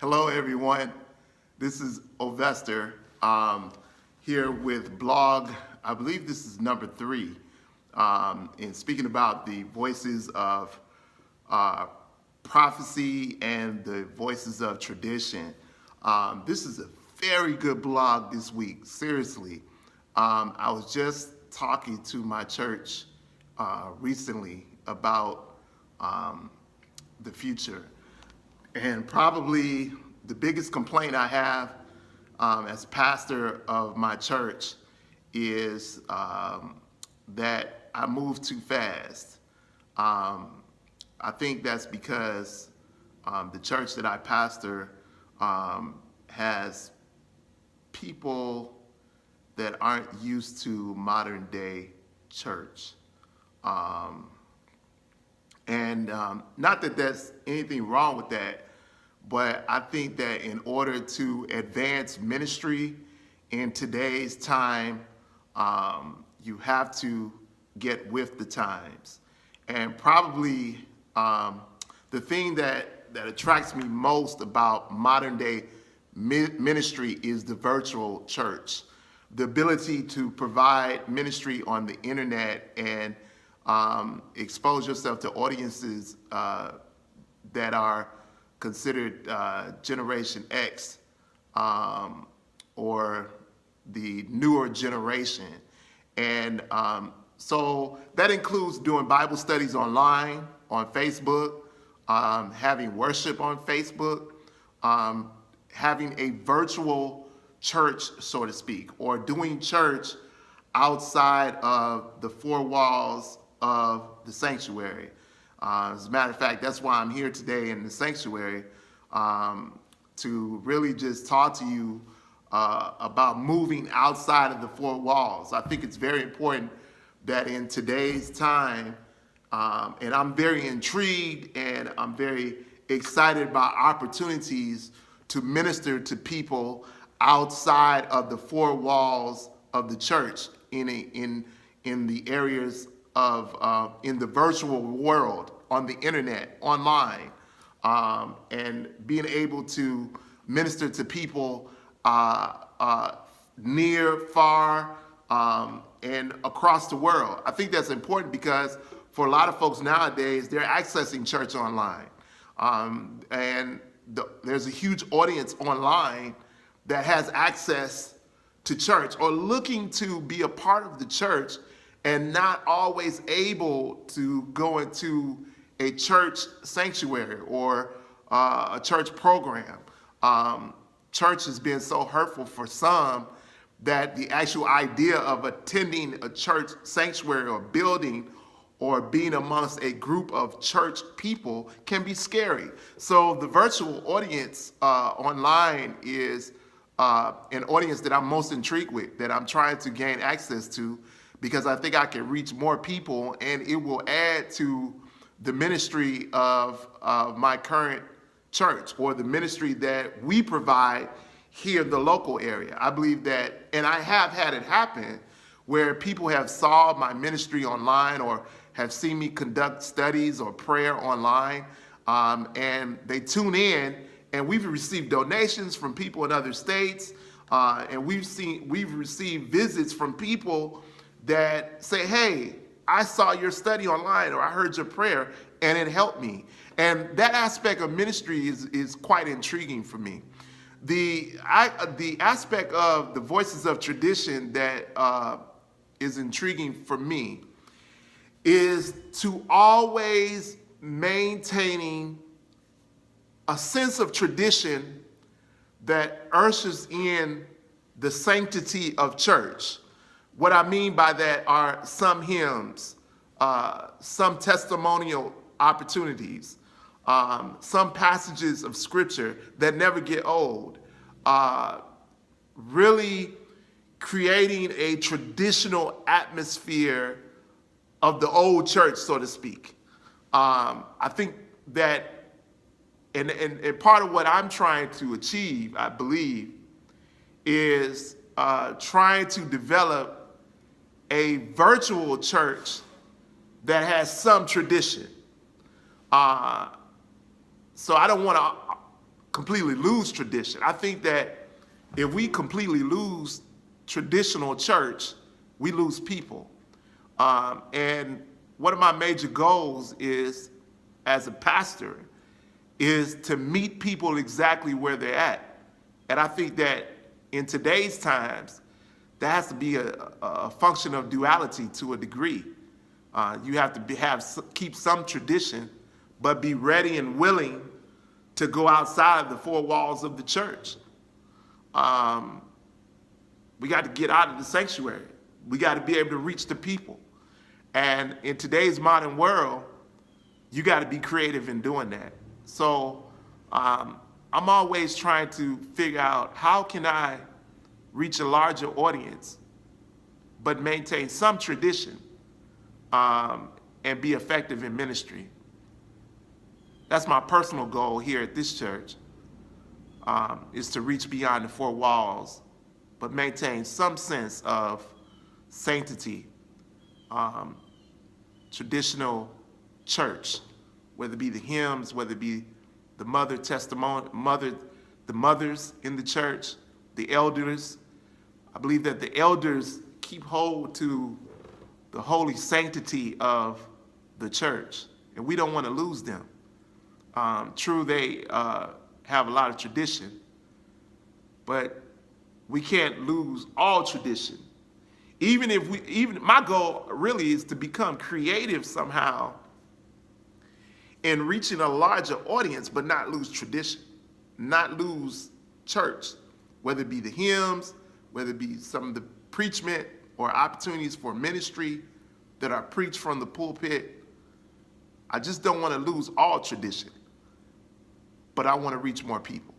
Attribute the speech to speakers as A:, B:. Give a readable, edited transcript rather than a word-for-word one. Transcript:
A: Hello, everyone. This is Ovester here with blog. I believe this is number 3. And speaking about the voices of prophecy and the voices of tradition. This is a very good blog this week, seriously. I was just talking to my church recently about the future. And probably the biggest complaint I have as pastor of my church is that I move too fast. I think that's because the church that I pastor has people that aren't used to modern day church. And not that there's anything wrong with that, but I think that in order to advance ministry in today's time, you have to get with the times. And probably the thing that attracts me most about modern day ministry is the virtual church. The ability to provide ministry on the internet and expose yourself to audiences that are considered Generation X or the newer generation. And so that includes doing Bible studies online, on Facebook, having worship on Facebook, having a virtual church, so to speak, or doing church outside of the 4 walls of the sanctuary. As a matter of fact, that's why I'm here today in the sanctuary, to really just talk to you about moving outside of the 4 walls. I think it's very important that in today's time, and I'm very intrigued and I'm very excited about opportunities to minister to people outside of the 4 walls of the church in the areas of in the virtual world, on the internet, online, and being able to minister to people near, far, and across the world. I think that's important because for a lot of folks nowadays, they're accessing church online. And there's a huge audience online that has access to church or looking to be a part of the church and not always able to go into a church sanctuary or a church program. Church has been so hurtful for some that the actual idea of attending a church sanctuary or building or being amongst a group of church people can be scary. So the virtual audience online is an audience that I'm most intrigued with, that I'm trying to gain access to, because I think I can reach more people and it will add to the ministry of my current church or the ministry that we provide here in the local area. I believe that, and I have had it happen, where people have saw my ministry online or have seen me conduct studies or prayer online, and they tune in, and we've received donations from people in other states, and we've received visits from people that say, hey, I saw your study online or I heard your prayer and it helped me. And that aspect of ministry is quite intriguing for me. The aspect of the voices of tradition that is intriguing for me is to always maintaining a sense of tradition that ushers in the sanctity of church. What I mean by that are some hymns, some testimonial opportunities, some passages of scripture that never get old, really creating a traditional atmosphere of the old church, so to speak. I think that, and part of what I'm trying to achieve, I believe, is trying to develop a virtual church that has some tradition. So I don't want to completely lose tradition. I think that if we completely lose traditional church, we lose people. And one of my major goals is, as a pastor, is to meet people exactly where they're at. And I think that in today's times, there has to be a function of duality to a degree. You have to keep some tradition, but be ready and willing to go outside the four walls of the church. We got to get out of the sanctuary. We got to be able to reach the people. And in today's modern world, you got to be creative in doing that. So I'm always trying to figure out, how can I reach a larger audience, but maintain some tradition, and be effective in ministry. That's my personal goal here at this church, is to reach beyond the four walls, but maintain some sense of sanctity, traditional church, whether it be the hymns, whether it be the the mothers in the church, the elders. I believe that the elders keep hold to the holy sanctity of the church, and we don't want to lose them. True, they have a lot of tradition, but we can't lose all tradition. Even my goal really is to become creative somehow in reaching a larger audience, but not lose tradition, not lose church, whether it be the hymns, whether it be some of the preachment or opportunities for ministry that are preached from the pulpit. I just don't want to lose all tradition, but I want to reach more people.